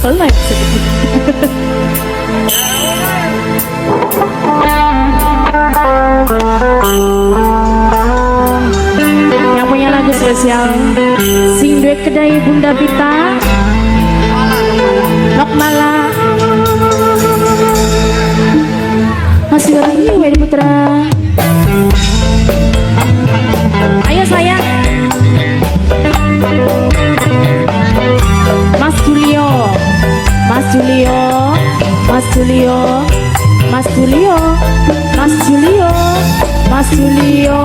live yang punya lagu spesial sing duwe kedai Bunda Vita Nok Mala masih lagi Wedi Putra. Ayo sayang Mas Julio, Mas Julio, Mas Julio, Mas Julio, Mas Julio, Mas Julio,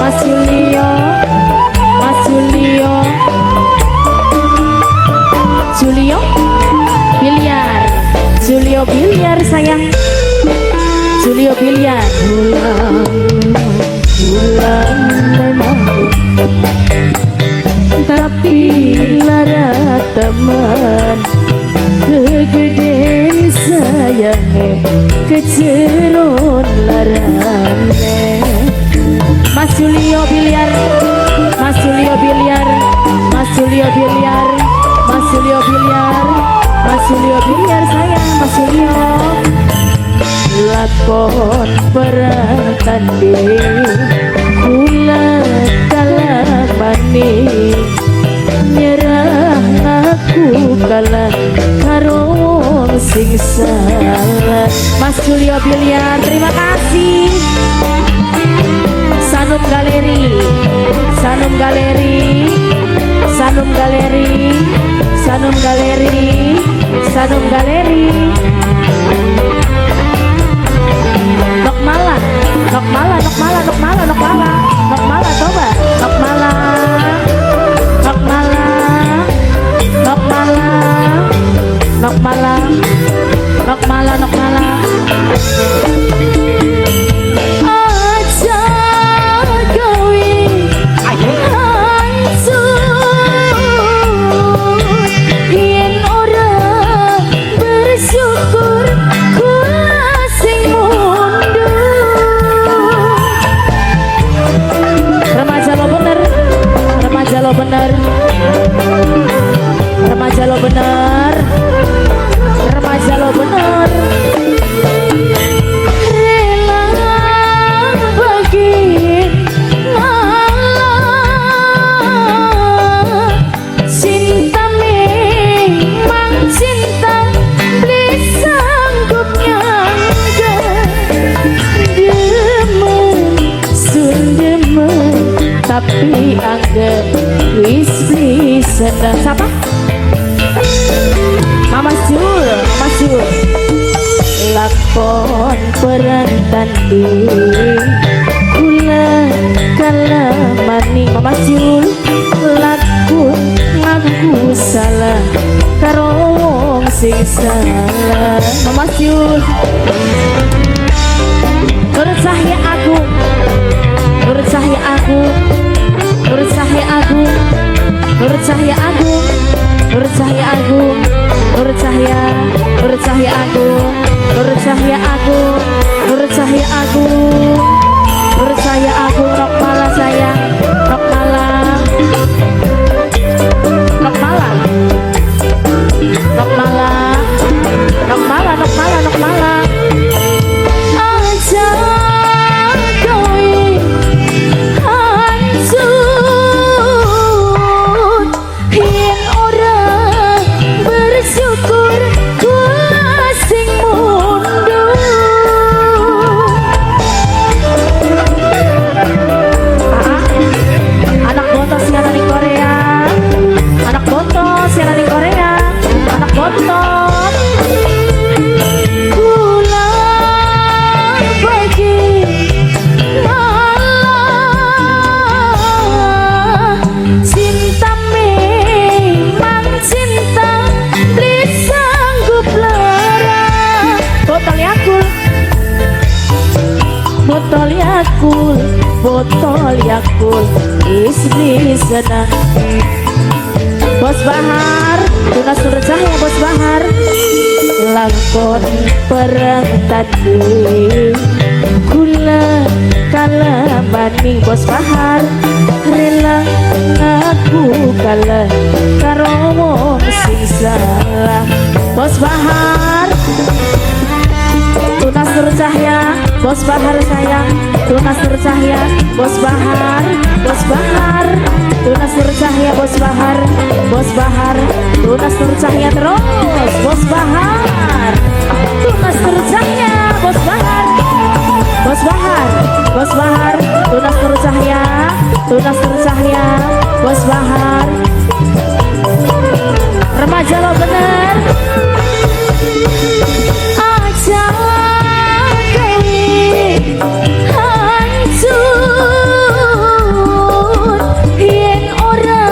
Mas Julio, Mas Julio, Julio, biliar, Julio biliar sayang, Julio biliar. Bulan memang tapi lara teman kegedean sayangnya keceron larane. Mas Julio biliar, Mas Julio biliar, Mas Julio biliar, Mas Julio biliar, Mas Julio biliar sayang Mas Julio. Lakon perang tanding kula kalamani nyerah aku kalah karo sing salah. Mas Julio biliar terima kasih. Sanum Galeri, Sanum Galeri, Sanum Galeri, Sanum Galeri, Sanum Galeri. Nok Mala, Nok Mala, Nok Mala, Nok Mala, Nok Mala, Nok Mala, coba Nok Mala, Nok Mala, Nok Mala, Nok Mala, Nok Mala, Nok Mala. Aja gawe hancur yen ora bersyukur lo bener, remaja lo bener, remaja lo bener. Rela bagi ngalah cinta memang cinta beli sanggup nyangga demen sun demen tapi anggap wis senang. Siapa? Mama Jul, Mama Jul. Lakon perang tanding kula kalamani Mama Jul. Lakon ngaku salah karo wong sing salah Mama Jul. Nurut Cahya Agung, Nurut Cahya Agung, Nurut Cahya Agung, Nurut Cahya Agung, Nurut Cahya Agung, Nurut Cahya, Nurut Cahya Agung, Nurut Cahya Agung, Nurut Cahya Agung, Nurut Cahya Agung. Nok Mala sayang, Nok Mala, Nok Mala, Nok Mala, Nok Mala, Nok Mala, Nok Mala. Aja botol Yakult is sana. Bos Bahar, tunas Nurut Cahya Bos Bahar. Lakon perang tanding kula kalamani Bos Bahar. Rela ngaku kalah karo wong sing salah. Bahar sayang, Tunas Nur Cahya, Bos Bahar, Bos Bahar, Tunas Nur Cahya, Bos Bahar, Bos Bahar, Tunas Nur Cahya terus, Bos Bahar, Tunas Nur Cahya, Bos Bahar, Bos Bahar, Bos Bahar, Tunas Nur Cahya, Tunas Nur Cahya, Bos Bahar. Remaja lo bener. Aja deui hancur yen ora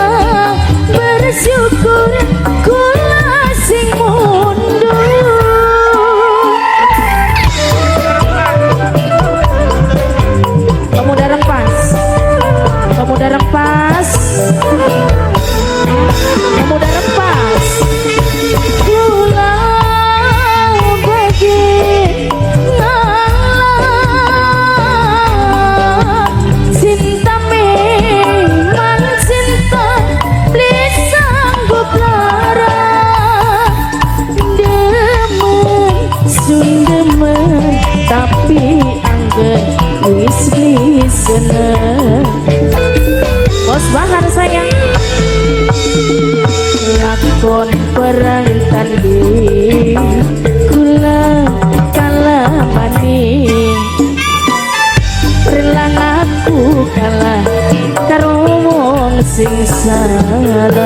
bersyukur kula sing mundur. Pemuda Rempas, Pemuda Rempas, Pemuda Rempas. Kula bagi ngalah cinta memang cinta please sanggup lara demen sun demen tapi anggen wis seneng. Bos Bahar sayang, lakon perang tanding kula kalah maning, relang aku kalah karo wong sing salah.